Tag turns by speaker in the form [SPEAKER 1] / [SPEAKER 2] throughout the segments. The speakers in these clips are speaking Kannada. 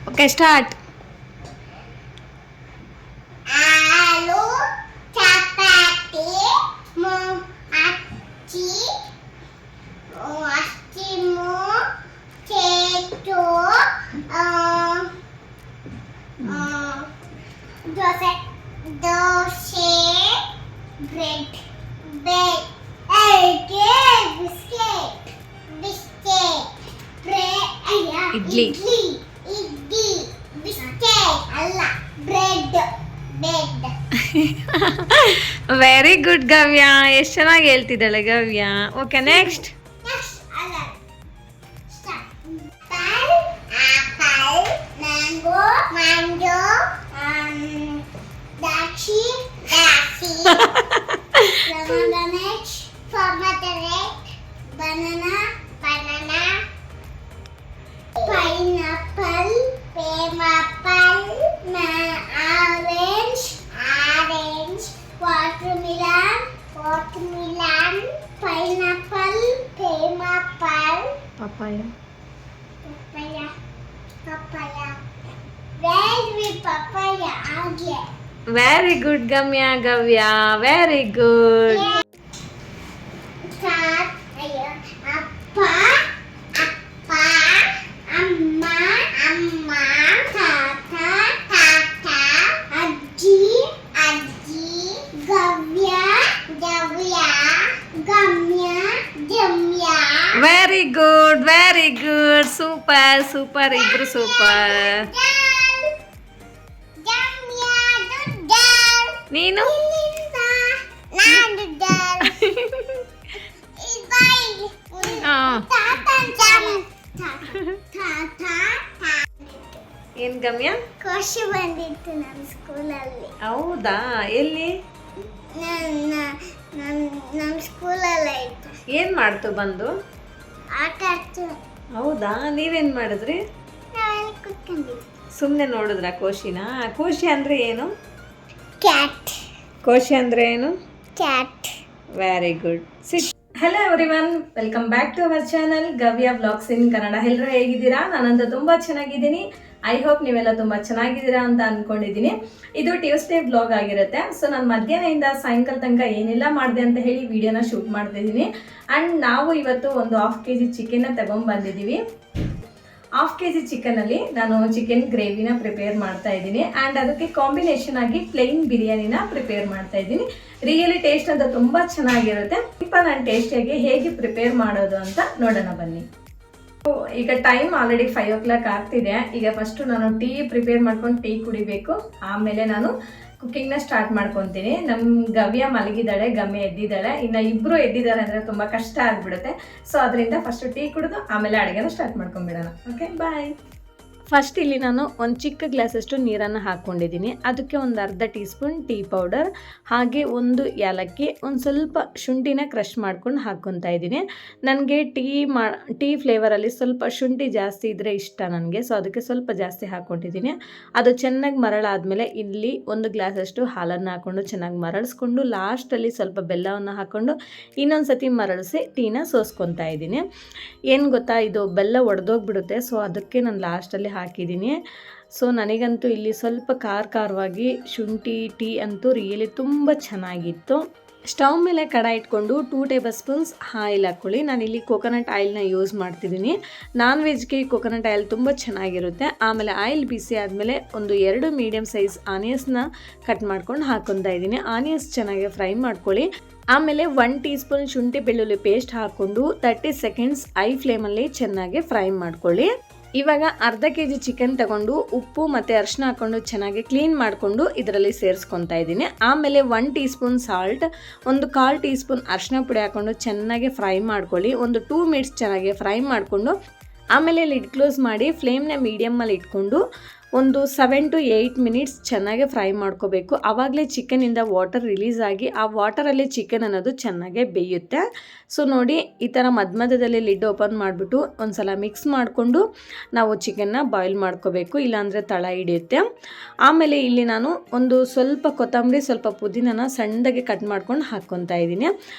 [SPEAKER 1] Okay start.
[SPEAKER 2] ಆಲೂ ಚಪಾತಿ ಅಕ್ಕಿ ಅಕ್ಕಿಮು ಚೇತು dosa dosa bread bread biscuit biscuit
[SPEAKER 1] idli
[SPEAKER 2] idli biscuit ಅಲ್ಲ bread bread.
[SPEAKER 1] Very good Gavya, ಎಷ್ಟು ಚೆನ್ನಾಗಿ ಹೇಳ್ತಿದ್ದಾಳೆ Gavya. Okay next.
[SPEAKER 2] Mango mango ದಾಕ್ಷಿ ದಾಕ್ಷಿ pomegranate pomegranate banana banana pineapple pineapple orange orange watermelon watermelon pineapple pineapple
[SPEAKER 1] papaya
[SPEAKER 2] papaya papaya very papaya again.
[SPEAKER 1] Very good Gamya Gavya, very good.
[SPEAKER 2] ಅಪ್ಪ ಅಪ್ಪ ಅಮ್ಮ ಅಮ್ಮ ತಾತ ತಾತ ಅಜ್ಜಿ ಅಜ್ಜಿ Gavya Gavya Gamya Gamya.
[SPEAKER 1] Very good, very good. Super super, ಇಬ್ರು ಸೂಪರ್. ನೀನು ಏನ್ ಗಮ್ಯ?
[SPEAKER 2] ಖುಷಿ ಬಂದಿತ್ತು ನಮ್ಮ ಸ್ಕೂಲಲ್ಲಿ.
[SPEAKER 1] ಹೌದಾ? ಎಲ್ಲಿ?
[SPEAKER 2] ನಮ್ಮ ಸ್ಕೂಲಲ್ಲಿ ಆಯ್ತು.
[SPEAKER 1] ಏನ್ ಮಾಡ್ತು ಬಂದು?
[SPEAKER 2] ಆಟ ಆಡ್ತು.
[SPEAKER 1] ಹೌದಾ? ನೀವೇನ್ ಮಾಡಿದ್ರಿ?
[SPEAKER 2] ನಾವೆಲ್ಲ ಕುತ್ಕೊಂಡಿದ್ವಿ.
[SPEAKER 1] ಸುಮ್ಮನೆ ನೋಡಿದ್ರ ಕೋಶಿನ? ಕೋಶಿ ಅಂದ್ರೆ ಏನು?
[SPEAKER 2] ಕ್ಯಾಟ್.
[SPEAKER 1] ಕೋಶಿ ಅಂದ್ರೆ ಏನು?
[SPEAKER 2] Cat.
[SPEAKER 1] Very good. Hello everyone, welcome back to our channel Gavya vlogs in Kannada. ಎಲ್ಲರೂ ಹೇಗಿದ್ದೀರಾ? ನಾನಂತೂ ತುಂಬ ಚೆನ್ನಾಗಿದ್ದೀನಿ. ಐ ಹೋಪ್ ನೀವೆಲ್ಲ ತುಂಬ ಚೆನ್ನಾಗಿದ್ದೀರಾ ಅಂತ ಅಂದ್ಕೊಂಡಿದ್ದೀನಿ. ಇದು ಟ್ಯೂಸ್ಡೇ ವ್ಲಾಗ್ ಆಗಿರುತ್ತೆ. ಸೊ ನಾನು ಮಧ್ಯಾಹ್ನದಿಂದ ಸಾಯಂಕಾಲ ತನಕ ಏನೆಲ್ಲ ಮಾಡಿದೆ ಅಂತ ಹೇಳಿ ವಿಡಿಯೋನ ಶೂಟ್ ಮಾಡ್ತಿದ್ದೀನಿ. ಆ್ಯಂಡ್ ನಾವು ಇವತ್ತು ಒಂದು 1/2 kg ಚಿಕನ್ನ ತಗೊಂಡ್ಬಂದಿದ್ದೀವಿ. 1/2 kg ಚಿಕನಲ್ಲಿ ನಾನು ಚಿಕನ್ ಗ್ರೇವಿನ ಪ್ರಿಪೇರ್ ಮಾಡ್ತಾ ಇದ್ದೀನಿ. ಆ್ಯಂಡ್ ಅದಕ್ಕೆ ಕಾಂಬಿನೇಷನ್ ಆಗಿ ಪ್ಲೇನ್ ಬಿರಿಯಾನಿನ ಪ್ರಿಪೇರ್ ಮಾಡ್ತಾ ಇದ್ದೀನಿ. ರಿಯಲಿ ಟೇಸ್ಟ್ ಅಂತ ತುಂಬ ಚೆನ್ನಾಗಿರುತ್ತೆ. ಸಿಂಪಲ್ ಆ್ಯಂಡ್ ಟೇಸ್ಟಿಯಾಗಿ ಹೇಗೆ ಪ್ರಿಪೇರ್ ಮಾಡೋದು ಅಂತ ನೋಡೋಣ ಬನ್ನಿ. ಈಗ ಟೈಮ್ ಆಲ್ರೆಡಿ 5 o'clock ಆಗ್ತಿದೆ. ಈಗ ಫಸ್ಟು ನಾನು ಟೀ ಪ್ರಿಪೇರ್ ಮಾಡ್ಕೊಂಡು ಟೀ ಕುಡಿಬೇಕು. ಆಮೇಲೆ ನಾನು ಕುಕ್ಕಿಂಗ್ನ ಸ್ಟಾರ್ಟ್ ಮಾಡ್ಕೊತೀನಿ. ನಮ್ಮ ಗವ್ಯ ಮಲಗಿದ್ದಾಳೆ, ಗಮ್ಮೆ ಎದ್ದಿದ್ದಾಳೆ. ಇನ್ನು ಇಬ್ಬರು ಎದ್ದಿದ್ದಾರೆ ಅಂದರೆ ತುಂಬ ಕಷ್ಟ ಆಗಿಬಿಡುತ್ತೆ. ಸೊ ಅದರಿಂದ ಫಸ್ಟು ಟೀ ಕುಡಿದು ಆಮೇಲೆ ಅಡುಗೆನ ಸ್ಟಾರ್ಟ್ ಮಾಡ್ಕೊಂಡ್ಬಿಡೋಣ. Okay bye. ಫಸ್ಟ್ ಇಲ್ಲಿ ನಾನು ಒಂದು ಚಿಕ್ಕ ಗ್ಲಾಸಷ್ಟು ನೀರನ್ನು ಹಾಕ್ಕೊಂಡಿದ್ದೀನಿ. ಅದಕ್ಕೆ ಒಂದು ಅರ್ಧ ಟೀ ಸ್ಪೂನ್ ಟೀ ಪೌಡರ್, ಹಾಗೆ ಒಂದು ಏಲಕ್ಕಿ, ಒಂದು ಸ್ವಲ್ಪ ಶುಂಠಿನ ಕ್ರಷ್ ಮಾಡ್ಕೊಂಡು ಹಾಕ್ಕೊತಾ ಇದ್ದೀನಿ. ನನಗೆ ಟೀ ಫ್ಲೇವರಲ್ಲಿ ಸ್ವಲ್ಪ ಶುಂಠಿ ಜಾಸ್ತಿ ಇದ್ದರೆ ಇಷ್ಟ ನನಗೆ. ಸೊ ಅದಕ್ಕೆ ಸ್ವಲ್ಪ ಜಾಸ್ತಿ ಹಾಕ್ಕೊಂಡಿದ್ದೀನಿ. ಅದು ಚೆನ್ನಾಗಿ ಮರಳಾದಮೇಲೆ ಇಲ್ಲಿ ಒಂದು ಗ್ಲಾಸಷ್ಟು ಹಾಲನ್ನು ಹಾಕ್ಕೊಂಡು ಚೆನ್ನಾಗಿ ಮರಳಿಸ್ಕೊಂಡು ಲಾಸ್ಟಲ್ಲಿ ಸ್ವಲ್ಪ ಬೆಲ್ಲವನ್ನು ಹಾಕ್ಕೊಂಡು ಇನ್ನೊಂದು ಸತಿ ಮರಳಿಸಿ ಟೀನ ಸೋಸ್ಕೊತಾ ಇದ್ದೀನಿ. ಏನು ಗೊತ್ತಾ, ಇದು ಬೆಲ್ಲ ಒಡೆದೋಗ್ಬಿಡುತ್ತೆ. ಸೊ ಅದಕ್ಕೆ ನಾನು ಲಾಸ್ಟಲ್ಲಿ ಹಾಕಿದ್ದೀನಿ. ಸೊ ನನಗಂತೂ ಇಲ್ಲಿ ಸ್ವಲ್ಪ ಖಾರವಾಗಿ ಶುಂಠಿ ಟೀ ಅಂತೂ ರಿಯಲಿ ತುಂಬ ಚೆನ್ನಾಗಿತ್ತು. ಸ್ಟವ್ ಮೇಲೆ ಕಡಾಯಿ ಇಟ್ಕೊಂಡು 2 ಟೇಬಲ್ ಸ್ಪೂನ್ಸ್ ಆಯಿಲ್ ಹಾಕ್ಕೊಳ್ಳಿ. ನಾನಿಲ್ಲಿ ಕೋಕೋನಟ್ ಆಯಿಲ್ನ ಯೂಸ್ ಮಾಡ್ತಿದ್ದೀನಿ. ನಾನ್ ವೆಜ್ಗೆ ಕೋಕೋನಟ್ ಆಯಿಲ್ ತುಂಬ ಚೆನ್ನಾಗಿರುತ್ತೆ. ಆಮೇಲೆ ಆಯಿಲ್ ಬಿಸಿ ಆದಮೇಲೆ ಒಂದು 2 ಮೀಡಿಯಮ್ ಸೈಜ್ ಆನಿಯನ್ಸ್ನ ಕಟ್ ಮಾಡ್ಕೊಂಡು ಹಾಕ್ಕೊತಾ ಇದ್ದೀನಿ. ಆನಿಯನ್ಸ್ ಚೆನ್ನಾಗಿ ಫ್ರೈ ಮಾಡ್ಕೊಳ್ಳಿ. ಆಮೇಲೆ 1 ಟೀ ಸ್ಪೂನ್ ಶುಂಠಿ ಬೆಳ್ಳುಳ್ಳಿ ಪೇಸ್ಟ್ ಹಾಕ್ಕೊಂಡು 30 ಸೆಕೆಂಡ್ಸ್ ಐ ಫ್ಲೇಮಲ್ಲಿ ಚೆನ್ನಾಗಿ ಫ್ರೈ ಮಾಡ್ಕೊಳ್ಳಿ. ಇವಾಗ ಅರ್ಧ kg ಚಿಕನ್ ತಗೊಂಡು ಉಪ್ಪು ಮತ್ತು ಅರಿಶಿನ ಹಾಕ್ಕೊಂಡು ಚೆನ್ನಾಗಿ ಕ್ಲೀನ್ ಮಾಡಿಕೊಂಡು ಇದರಲ್ಲಿ ಸೇರಿಸ್ಕೊತಾ ಇದ್ದೀನಿ. ಆಮೇಲೆ 1 ಟೀ ಸ್ಪೂನ್ ಸಾಲ್ಟ್, ಒಂದು 1/4 ಟೀ ಸ್ಪೂನ್ ಅರಿಶಿನ ಪುಡಿ ಹಾಕ್ಕೊಂಡು ಚೆನ್ನಾಗಿ ಫ್ರೈ ಮಾಡ್ಕೊಳ್ಳಿ. ಒಂದು 2 ಮಿನಿಟ್ಸ್ ಚೆನ್ನಾಗಿ ಫ್ರೈ ಮಾಡಿಕೊಂಡು ಆಮೇಲೆ ಲಿಡ್ ಕ್ಲೋಸ್ ಮಾಡಿ ಫ್ಲೇಮ್ನ ಮೀಡಿಯಮ್ಮಲ್ಲಿ ಇಟ್ಕೊಂಡು ಒಂದು 7 to 8 ಮಿನಿಟ್ಸ್ ಚೆನ್ನಾಗಿ ಫ್ರೈ ಮಾಡ್ಕೋಬೇಕು. ಆವಾಗಲೇ ಚಿಕನಿಂದ ವಾಟರ್ ರಿಲೀಸ್ ಆಗಿ ಆ ವಾಟರಲ್ಲಿ ಚಿಕನ್ ಅನ್ನೋದು ಚೆನ್ನಾಗೇ ಬೇಯುತ್ತೆ. ಸೊ ನೋಡಿ, ಈ ಥರ ಮಧ್ಯದಲ್ಲಿ ಲಿಡ್ ಓಪನ್ ಮಾಡಿಬಿಟ್ಟು ಒಂದು ಸಲ ಮಿಕ್ಸ್ ಮಾಡಿಕೊಂಡು ನಾವು ಚಿಕನ್ನ ಬಾಯ್ಲ್ ಮಾಡ್ಕೋಬೇಕು, ಇಲ್ಲಾಂದರೆ ತಳ ಹಿಡಿಯುತ್ತೆ. ಆಮೇಲೆ ಇಲ್ಲಿ ನಾನು ಒಂದು ಸ್ವಲ್ಪ ಕೊತ್ತಂಬರಿ, ಸ್ವಲ್ಪ ಪುದೀನನ ಸಣ್ಣದಾಗಿ ಕಟ್ ಮಾಡ್ಕೊಂಡು ಹಾಕ್ಕೊತಾ ಇದ್ದೀನಿ.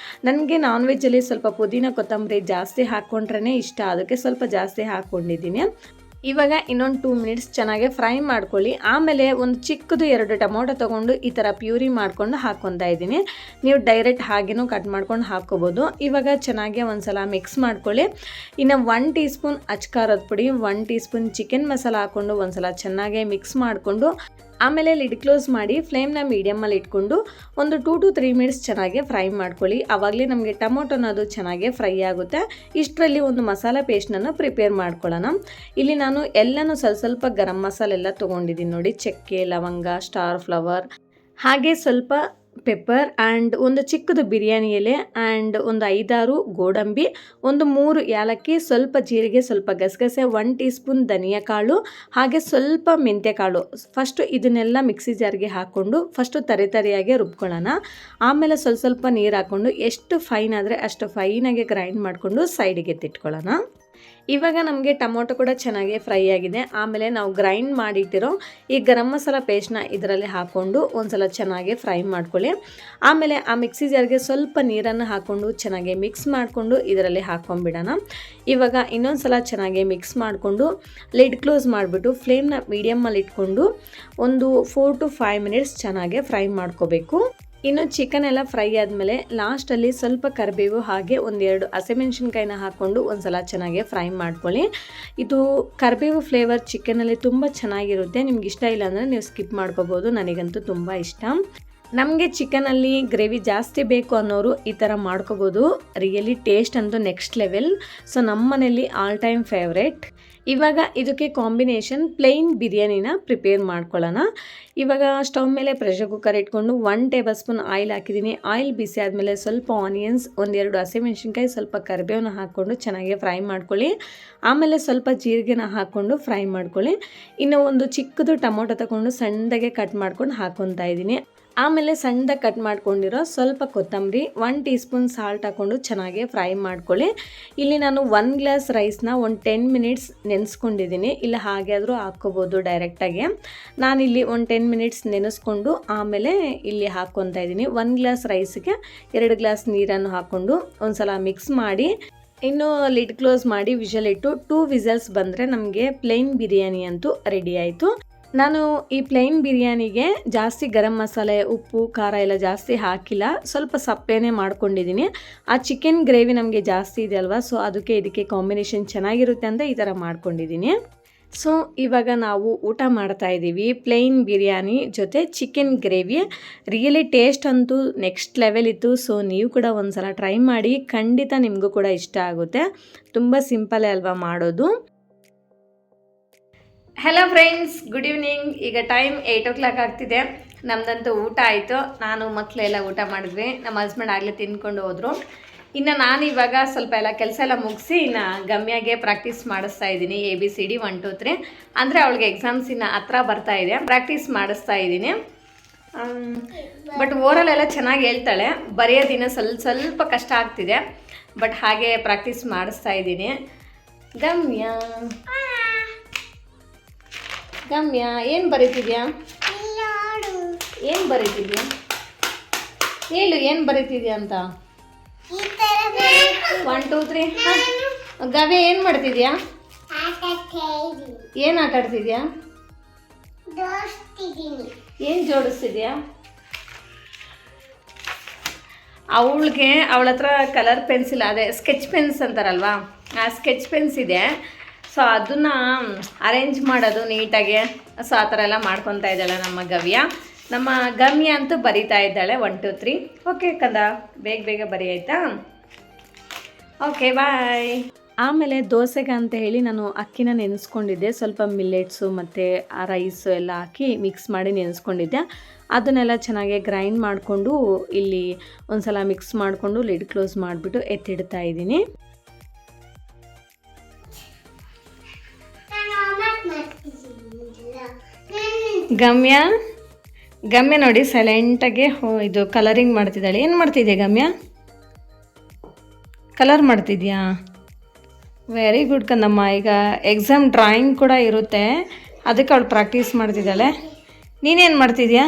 [SPEAKER 1] ನನಗೆ ನಾನ್ ವೆಜ್ಜಲ್ಲಿ ಸ್ವಲ್ಪ ಪುದೀನ ಕೊತ್ತಂಬರಿ ಜಾಸ್ತಿ ಹಾಕ್ಕೊಂಡ್ರೇ ಇಷ್ಟ, ಅದಕ್ಕೆ ಸ್ವಲ್ಪ ಜಾಸ್ತಿ ಹಾಕ್ಕೊಂಡಿದ್ದೀನಿ. ಇವಾಗ ಇನ್ನೊಂದು 2 ಮಿನಿಟ್ಸ್ ಚೆನ್ನಾಗಿ ಫ್ರೈ ಮಾಡ್ಕೊಳ್ಳಿ. ಆಮೇಲೆ ಒಂದು ಚಿಕ್ಕದು 2 ಟೊಮೊಟೊ ತೊಗೊಂಡು ಈ ಥರ ಪ್ಯೂರಿ ಮಾಡ್ಕೊಂಡು ಹಾಕ್ಕೊತಾ ಇದ್ದೀನಿ. ನೀವು ಡೈರೆಕ್ಟ್ ಹಾಗೇನೂ ಕಟ್ ಮಾಡ್ಕೊಂಡು ಹಾಕ್ಕೋಬೋದು. ಇವಾಗ ಚೆನ್ನಾಗಿ ಒಂದು ಸಲ ಮಿಕ್ಸ್ ಮಾಡ್ಕೊಳ್ಳಿ. ಇನ್ನು 1 ಟೀ ಸ್ಪೂನ್ ಅಚ್ಕಾರದ ಪುಡಿ, 1 ಟೀ ಸ್ಪೂನ್ ಚಿಕನ್ ಮಸಾಲ ಹಾಕ್ಕೊಂಡು ಒಂದು ಸಲ ಚೆನ್ನಾಗಿ ಮಿಕ್ಸ್ ಮಾಡಿಕೊಂಡು ಆಮೇಲೆ ಲಿಡ್ ಕ್ಲೋಸ್ ಮಾಡಿ ಫ್ಲೇಮ್ನ ಮೀಡಿಯಮಲ್ಲಿ ಇಟ್ಕೊಂಡು ಒಂದು 2 to 3 ಮಿನಿಟ್ಸ್ ಚೆನ್ನಾಗಿ ಫ್ರೈ ಮಾಡ್ಕೊಳ್ಳಿ. ಆವಾಗಲೇ ನಮಗೆ ಟೊಮೊಟೊನದು ಚೆನ್ನಾಗಿ ಫ್ರೈ ಆಗುತ್ತೆ. ಇಷ್ಟರಲ್ಲಿ ಒಂದು ಮಸಾಲ ಪೇಸ್ಟನ್ನು ಪ್ರಿಪೇರ್ ಮಾಡ್ಕೊಳ್ಳೋಣ. ಇಲ್ಲಿ ನಾನು ಎಲ್ಲನೂ ಸ್ವಲ್ಪ ಗರಂ ಮಸಾಲೆ ಎಲ್ಲ ತೊಗೊಂಡಿದ್ದೀನಿ ನೋಡಿ. ಚಕ್ಕೆ, ಲವಂಗ, ಸ್ಟಾರ್ ಫ್ಲವರ್, ಹಾಗೆ ಸ್ವಲ್ಪ ಪೆಪ್ಪರ್ ಆ್ಯಂಡ್ ಒಂದು ಚಿಕ್ಕದು ಬಿರಿಯಾನಿ ಎಲೆ ಆ್ಯಂಡ್ ಒಂದು 5-6 ಗೋಡಂಬಿ, ಒಂದು 3 ಏಲಕ್ಕಿ, ಸ್ವಲ್ಪ ಜೀರಿಗೆ, ಸ್ವಲ್ಪ ಗಸಗಸೆ, 1 ಟೀ ಸ್ಪೂನ್ ಧನಿಯಾ ಕಾಳು, ಹಾಗೆ ಸ್ವಲ್ಪ ಮೆಂತ್ಯ ಕಾಳು. ಫಸ್ಟು ಇದನ್ನೆಲ್ಲ ಮಿಕ್ಸಿ ಜಾರ್ಗೆ ಹಾಕ್ಕೊಂಡು ಫಸ್ಟು ತರಿಯಾಗಿ ರುಬ್ಕೊಳ್ಳೋಣ. ಆಮೇಲೆ ಸ್ವಲ್ಪ ನೀರು ಹಾಕ್ಕೊಂಡು ಎಷ್ಟು ಫೈನ್ ಆದರೆ ಅಷ್ಟು ಫೈನಾಗಿ ಗ್ರೈಂಡ್ ಮಾಡಿಕೊಂಡು ಸೈಡಿಗೆ ಎತ್ತಿಟ್ಕೊಳ್ಳೋಣ. ಇವಾಗ ನಮಗೆ ಟೊಮೊಟೊ ಕೂಡ ಚೆನ್ನಾಗಿ ಫ್ರೈ ಆಗಿದೆ. ಆಮೇಲೆ ನಾವು ಗ್ರೈಂಡ್ ಮಾಡಿಟ್ಟಿರೋ ಈ ಗರಂ ಮಸಾಲ ಪೇಸ್ಟ್ನ ಇದರಲ್ಲಿ ಹಾಕ್ಕೊಂಡು ಒಂದ್ಸಲ ಚೆನ್ನಾಗಿ ಫ್ರೈ ಮಾಡ್ಕೊಳ್ಳಿ. ಆಮೇಲೆ ಆ ಮಿಕ್ಸಿ ಜಾರ್ಗೆ ಸ್ವಲ್ಪ ನೀರನ್ನು ಹಾಕ್ಕೊಂಡು ಚೆನ್ನಾಗಿ ಮಿಕ್ಸ್ ಮಾಡಿಕೊಂಡು ಇದರಲ್ಲಿ ಹಾಕ್ಕೊಂಡ್ಬಿಡೋಣ. ಇವಾಗ ಇನ್ನೊಂದು ಸಲ ಚೆನ್ನಾಗಿ ಮಿಕ್ಸ್ ಮಾಡಿಕೊಂಡು ಲಿಡ್ ಕ್ಲೋಸ್ ಮಾಡಿಬಿಟ್ಟು ಫ್ಲೇಮ್ನ ಮೀಡಿಯಮ್ಮಲ್ಲಿ ಇಟ್ಕೊಂಡು ಒಂದು 4 to 5 ಮಿನಿಟ್ಸ್ ಚೆನ್ನಾಗಿ ಫ್ರೈ ಮಾಡ್ಕೋಬೇಕು. ಇನ್ನು ಚಿಕನ್ ಎಲ್ಲ ಫ್ರೈ ಆದಮೇಲೆ ಲಾಸ್ಟಲ್ಲಿ ಸ್ವಲ್ಪ ಕರಿಬೇವು ಹಾಗೆ 1-2 ಹಸಿಮೆಣಸಿನ್ಕಾಯಿನ ಹಾಕ್ಕೊಂಡು ಒಂದು ಸಲ ಚೆನ್ನಾಗಿ ಫ್ರೈ ಮಾಡ್ಕೊಳ್ಳಿ. ಇದು ಕರಿಬೇವು ಫ್ಲೇವರ್ ಚಿಕನಲ್ಲಿ ತುಂಬ ಚೆನ್ನಾಗಿರುತ್ತೆ. ನಿಮ್ಗೆ ಇಷ್ಟ ಇಲ್ಲ ಅಂದರೆ ನೀವು ಸ್ಕಿಪ್ ಮಾಡ್ಕೋಬೋದು. ನನಗಂತೂ ತುಂಬ ಇಷ್ಟ. ನಮಗೆ ಚಿಕನಲ್ಲಿ ಗ್ರೇವಿ ಜಾಸ್ತಿ ಬೇಕು ಅನ್ನೋರು ಈ ಥರ ಮಾಡ್ಕೋಬೋದು. ರಿಯಲಿ ಟೇಸ್ಟ್ ಅಂತೂ ನೆಕ್ಸ್ಟ್ ಲೆವೆಲ್. ಸೊ ನಮ್ಮ ಮನೇಲಿ ಆಲ್ ಟೈಮ್ ಫೇವ್ರೇಟ್. ಇವಾಗ ಇದಕ್ಕೆ ಕಾಂಬಿನೇಷನ್ ಪ್ಲೇನ್ ಬಿರಿಯಾನಿನ ಪ್ರಿಪೇರ್ ಮಾಡ್ಕೊಳ್ಳೋಣ. ಇವಾಗ ಸ್ಟವ್ ಮೇಲೆ ಪ್ರೆಷರ್ ಕುಕ್ಕರ್ ಇಟ್ಕೊಂಡು 1 ಟೇಬಲ್ ಸ್ಪೂನ್ ಆಯಿಲ್ ಹಾಕಿದ್ದೀನಿ. ಆಯಿಲ್ ಬಿಸಿ ಆದಮೇಲೆ ಸ್ವಲ್ಪ ಆನಿಯನ್ಸ್, 1-2 ಹಸಿಮೆಣಸಿನ್ಕಾಯಿ, ಸ್ವಲ್ಪ ಕರಿಬೇವನ್ನ ಹಾಕ್ಕೊಂಡು ಚೆನ್ನಾಗಿ ಫ್ರೈ ಮಾಡ್ಕೊಳ್ಳಿ. ಆಮೇಲೆ ಸ್ವಲ್ಪ ಜೀರಿಗೆನ ಹಾಕ್ಕೊಂಡು ಫ್ರೈ ಮಾಡ್ಕೊಳ್ಳಿ. ಇನ್ನು ಒಂದು ಚಿಕ್ಕದು ಟೊಮೊಟೊ ತಗೊಂಡು ಸಣ್ಣದಾಗೆ ಕಟ್ ಮಾಡ್ಕೊಂಡು ಹಾಕ್ಕೊತಾ ಇದ್ದೀನಿ. ಆಮೇಲೆ ಸಣ್ಣದಾಗಿ ಕಟ್ ಮಾಡ್ಕೊಂಡಿರೋ ಸ್ವಲ್ಪ ಕೊತ್ತಂಬರಿ, 1 ಟೀ ಸ್ಪೂನ್ ಸಾಲ್ಟ್ ಹಾಕ್ಕೊಂಡು ಚೆನ್ನಾಗಿ ಫ್ರೈ ಮಾಡ್ಕೊಳ್ಳಿ. ಇಲ್ಲಿ ನಾನು 1 ಗ್ಲಾಸ್ ರೈಸ್ನ ಒಂದು 10 ಮಿನಿಟ್ಸ್ ನೆನೆಸ್ಕೊಂಡಿದ್ದೀನಿ. ಇಲ್ಲ ಹಾಗೆ ಆದರೂ ಹಾಕ್ಕೋಬೋದು ಡೈರೆಕ್ಟಾಗಿ. ನಾನಿಲ್ಲಿ ಒಂದು 10 ಮಿನಿಟ್ಸ್ ನೆನೆಸ್ಕೊಂಡು ಆಮೇಲೆ ಇಲ್ಲಿ ಹಾಕ್ಕೊತಾ ಇದ್ದೀನಿ. 1 ಗ್ಲಾಸ್ ರೈಸ್ಗೆ 2 ಗ್ಲಾಸ್ ನೀರನ್ನು ಹಾಕ್ಕೊಂಡು ಒಂದು ಸಲ ಮಿಕ್ಸ್ ಮಾಡಿ ಇನ್ನು ಲಿಡ್ ಕ್ಲೋಸ್ ಮಾಡಿ ವಿಷಲ್ ಇಟ್ಟು 2 ವಿಸಲ್ಸ್ ಬಂದರೆ ನಮಗೆ ಪ್ಲೇನ್ ಬಿರಿಯಾನಿ ಅಂತೂ ರೆಡಿ ಆಯಿತು. ನಾನು ಈ ಪ್ಲೇನ್ ಬಿರಿಯಾನಿಗೆ ಜಾಸ್ತಿ ಗರಂ ಮಸಾಲೆ, ಉಪ್ಪು, ಖಾರ ಎಲ್ಲ ಜಾಸ್ತಿ ಹಾಕಿಲ್ಲ. ಸ್ವಲ್ಪ ಸಪ್ಪೆನೇ ಮಾಡ್ಕೊಂಡಿದ್ದೀನಿ. ಆ ಚಿಕನ್ ಗ್ರೇವಿ ನಮಗೆ ಜಾಸ್ತಿ ಇದೆ ಅಲ್ವಾ, ಸೊ ಅದಕ್ಕೆ ಇದಕ್ಕೆ ಕಾಂಬಿನೇಷನ್ ಚೆನ್ನಾಗಿರುತ್ತೆ ಅಂತ ಈ ಥರ ಮಾಡ್ಕೊಂಡಿದ್ದೀನಿ. ಸೊ ಇವಾಗ ನಾವು ಊಟ ಮಾಡ್ತಾ ಇದ್ದೀವಿ ಪ್ಲೇನ್ ಬಿರಿಯಾನಿ ಜೊತೆ ಚಿಕನ್ ಗ್ರೇವಿ. ರಿಯಲಿ ಟೇಸ್ಟ್ ಅಂತೂ ನೆಕ್ಸ್ಟ್ ಲೆವೆಲ್ ಇತ್ತು. ಸೊ ನೀವು ಕೂಡ ಒಂದು ಸಲ ಟ್ರೈ ಮಾಡಿ, ಖಂಡಿತ ನಿಮಗೂ ಕೂಡ ಇಷ್ಟ ಆಗುತ್ತೆ. ತುಂಬ ಸಿಂಪಲ್ಲೇ ಅಲ್ವಾ ಮಾಡೋದು. Hello friends, good evening. ಈಗ ಟೈಮ್ 8 o'clock ಆಗ್ತಿದೆ. ನಮ್ಮದಂತೂ ಊಟ ಆಯಿತು. ನಾನು ಮಕ್ಕಳೆಲ್ಲ ಊಟ ಮಾಡಿದ್ವಿ. ನಮ್ಮ ಹಸ್ಬೆಂಡ್ ಆಗಲೇ ತಿಂದ್ಕೊಂಡು ಹೋದರು. ಇನ್ನು ನಾನು ಇವಾಗ ಸ್ವಲ್ಪ ಎಲ್ಲ ಕೆಲಸ ಎಲ್ಲ ಮುಗಿಸಿ ಇನ್ನು ಗಮ್ಯಾಗೆ ಪ್ರಾಕ್ಟೀಸ್ ಮಾಡಿಸ್ತಾ ಇದ್ದೀನಿ. ABCD 1 2 3 ಅಂದರೆ ಅವಳಿಗೆ ಎಕ್ಸಾಮ್ಸ್ ಇನ್ನು ಹತ್ರ ಬರ್ತಾ ಇದೆ. ಪ್ರಾಕ್ಟೀಸ್ ಮಾಡಿಸ್ತಾ ಇದ್ದೀನಿ. ಬಟ್ ಓರಲ್ ಎಲ್ಲ ಚೆನ್ನಾಗಿ ಹೇಳ್ತಾಳೆ. ಬರೆಯೋದಿನ ಸ್ವಲ್ಪ ಕಷ್ಟ ಆಗ್ತಿದೆ. ಬಟ್ ಹಾಗೆ ಪ್ರಾಕ್ಟೀಸ್ ಮಾಡಿಸ್ತಾ ಇದ್ದೀನಿ. ಗಮ್ಯ ಏನು ಬರೀತಿದ್ಯಾ? ಏನು ಬರೀತಿದ್ಯಾ ಹೇಳು, ಏನು ಬರೀತಿದ್ಯಾ ಅಂತ. 1 2 3 ಗವ್ಯ ಏನು ಮಾಡ್ತಿದ್ಯಾ? ಏನು ಆಟ ಆಡ್ತಿದ್ಯಾ? ಏನು ಜೋಡಿಸ್ತಿದ್ಯಾ? ಅವಳ ಹತ್ರ ಕಲರ್ ಪೆನ್ಸಿಲ್, ಅದೇ ಸ್ಕೆಚ್ ಪೆನ್ಸ್ ಅಂತಾರಲ್ವಾ, ಆ ಸ್ಕೆಚ್ ಪೆನ್ಸ್ ಇದೆ. ಸೊ ಅದನ್ನು ಅರೇಂಜ್ ಮಾಡೋದು ನೀಟಾಗಿ. ಸೊ ಆ ಥರ ಎಲ್ಲ ಮಾಡ್ಕೊತಾ ಇದ್ದಾಳೆ ನಮ್ಮ ಗವ್ಯ. ನಮ್ಮ ಗಮ್ಯ ಅಂತೂ ಬರಿತಾ ಇದ್ದಾಳೆ 1 2 3. ಓಕೆ ಕಂದ, ಬೇಗ ಬರಿ ಆಯಿತಾ? Okay bye. ಆಮೇಲೆ ದೋಸೆಗೆ ಅಂತ ಹೇಳಿ ನಾನು ಅಕ್ಕಿನ ನೆನೆಸ್ಕೊಂಡಿದ್ದೆ. ಸ್ವಲ್ಪ ಮಿಲ್ಲೆಟ್ಸು ಮತ್ತು ಆ ರೈಸು ಎಲ್ಲ ಹಾಕಿ ಮಿಕ್ಸ್ ಮಾಡಿ ನೆನೆಸ್ಕೊಂಡಿದ್ದೆ. ಅದನ್ನೆಲ್ಲ ಚೆನ್ನಾಗಿ ಗ್ರೈಂಡ್ ಮಾಡಿಕೊಂಡು ಇಲ್ಲಿ ಒಂದು ಸಲ ಮಿಕ್ಸ್ ಮಾಡಿಕೊಂಡು ಲಿಡ್ ಕ್ಲೋಸ್ ಮಾಡಿಬಿಟ್ಟು ಎತ್ತಿಡ್ತಾ ಇದ್ದೀನಿ. ಗಮ್ಯ ನೋಡಿ ಸೈಲೆಂಟಾಗಿ ಇದು ಕಲರಿಂಗ್ ಮಾಡ್ತಿದ್ದಾಳೆ. ಏನು ಮಾಡ್ತಿದ್ಯಾ ಗಮ್ಯ? ಕಲರ್ ಮಾಡ್ತಿದ್ಯಾ? ವೆರಿ ಗುಡ್ ಕಂದಮ್ಮ. ಈಗ ಎಕ್ಸಾಮ್ ಡ್ರಾಯಿಂಗ್ ಕೂಡ ಇರುತ್ತೆ, ಅದಕ್ಕೆ ಅವಳು ಪ್ರಾಕ್ಟೀಸ್ ಮಾಡ್ತಿದ್ದಾಳೆ. ನೀನೇನು ಮಾಡ್ತಿದ್ಯಾ?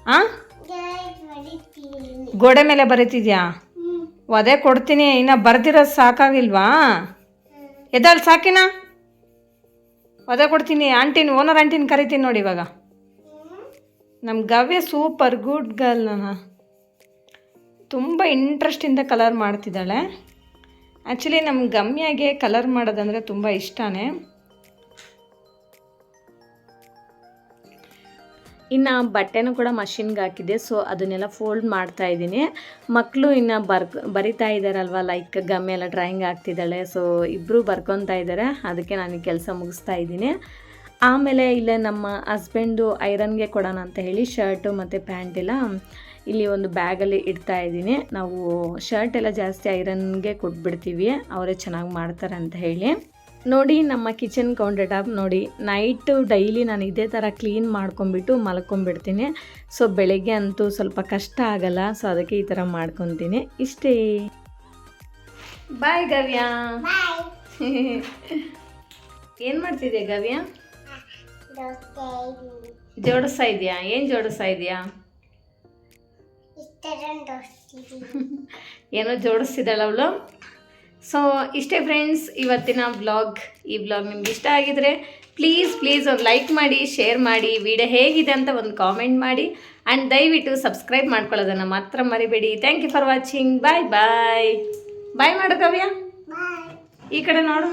[SPEAKER 1] ಹಾಂ, ಗೋಡೆ ಮೇಲೆ ಬರೀತಿದ್ಯಾ? ಅದೇ ಕೊಡ್ತೀನಿ. ಇನ್ನು ಬರ್ದಿರೋದು ಸಾಕಾಗಿಲ್ವಾ? ಎದ್ದಾಳು ಸಾಕಿನ ಒದೆ ಕೊಡ್ತೀನಿ. ಆಂಟಿನ ಓನರ್ ಆಂಟಿನ ಕರಿತೀನಿ ನೋಡಿ ಇವಾಗ. ನಮ್ಮ ಗವ್ಯ ಸೂಪರ್ ಗುಡ್ ಗರ್ಲ್. ನಾನು ತುಂಬ ಇಂಟ್ರೆಸ್ಟಿಂದ ಕಲರ್ ಮಾಡ್ತಿದ್ದಾಳೆ. ಆ್ಯಕ್ಚುಲಿ ನಮ್ಮ ಗಮ್ಯಾಗೆ ಕಲರ್ ಮಾಡೋದಂದರೆ ತುಂಬ ಇಷ್ಟನೇ. ಇನ್ನು ಬಟ್ಟೆನೂ ಕೂಡ ಮಷಿನ್ಗೆ ಹಾಕಿದ್ದೆ, ಸೊ ಅದನ್ನೆಲ್ಲ ಫೋಲ್ಡ್ ಮಾಡ್ತಾ ಇದ್ದೀನಿ. ಮಕ್ಕಳು ಇನ್ನು ಬರಿತಾ ಇದ್ದಾರಲ್ವ, ಲೈಕ್ ಗಮ್ಮಿ ಎಲ್ಲ ಡ್ರಾಯಿಂಗ್ ಆಗ್ತಿದ್ದಾಳೆ. ಸೊ ಇಬ್ಬರು ಬರ್ಕೊತಾ ಇದ್ದಾರೆ, ಅದಕ್ಕೆ ನಾನು ಕೆಲಸ ಮುಗಿಸ್ತಾ ಇದ್ದೀನಿ. ಆಮೇಲೆ ಇಲ್ಲೇ ನಮ್ಮ ಹಸ್ಬೆಂಡು ಐರನ್ಗೆ ಕೊಡೋಣ ಅಂತ ಹೇಳಿ ಶರ್ಟು ಮತ್ತು ಪ್ಯಾಂಟ್ ಎಲ್ಲ ಇಲ್ಲಿ ಒಂದು ಬ್ಯಾಗಲ್ಲಿ ಇಡ್ತಾ ಇದ್ದೀನಿ. ನಾವು ಶರ್ಟ್ ಎಲ್ಲ ಜಾಸ್ತಿ ಐರನ್ಗೆ ಕೊಟ್ಬಿಡ್ತೀವಿ, ಅವರೇ ಚೆನ್ನಾಗಿ ಮಾಡ್ತಾರೆ ಅಂತ ಹೇಳಿ. ನೋಡಿ ನಮ್ಮ ಕಿಚನ್ ಕೌಂಟರ್ ಟಾಪ್ ನೋಡಿ, ನೈಟು ಡೈಲಿ ನಾನು ಇದೇ ಥರ ಕ್ಲೀನ್ ಮಾಡ್ಕೊಂಬಿಟ್ಟು ಮಲ್ಕೊಂಬಿಡ್ತೀನಿ. ಸೊ ಬೆಳಗ್ಗೆ ಅಂತೂ ಸ್ವಲ್ಪ ಕಷ್ಟ ಆಗಲ್ಲ, ಸೊ ಅದಕ್ಕೆ ಈ ಥರ ಮಾಡ್ಕೊತೀನಿ. ಇಷ್ಟೇ. ಬಾಯ್ ಗವ್ಯ. ಏನು ಮಾಡ್ತಿದ್ಯಾ ಗವ್ಯ? ಜೋಡಿಸ್ತಾ ಇದೆಯಾ? ಏನು ಜೋಡಿಸ್ತಾ ಇದೆಯಾ? ಏನೋ ಜೋಡಿಸ್ತಿದ್ದಾಳೆ ಅವಳು. ಸೊ ಇಷ್ಟೇ ಫ್ರೆಂಡ್ಸ್ ಇವತ್ತಿನ ವ್ಲಾಗ್. ಈ ವ್ಲಾಗ್ ನಿಮ್ಗೆ ಇಷ್ಟ ಆಗಿದರೆ ಪ್ಲೀಸ್ ಒಂದು ಲೈಕ್ ಮಾಡಿ, ಶೇರ್ ಮಾಡಿ, ವಿಡಿಯೋ ಹೇಗಿದೆ ಅಂತ ಒಂದು ಕಾಮೆಂಟ್ ಮಾಡಿ, ಆ್ಯಂಡ್ ದಯವಿಟ್ಟು ಸಬ್ಸ್ಕ್ರೈಬ್ ಮಾಡ್ಕೊಳ್ಳೋದನ್ನು ಮಾತ್ರ ಮರಿಬೇಡಿ. Thank you for watching. Bye bye. Bye ಮಾಡು ಗವ್ಯ, ಈ ಕಡೆ ನೋಡು.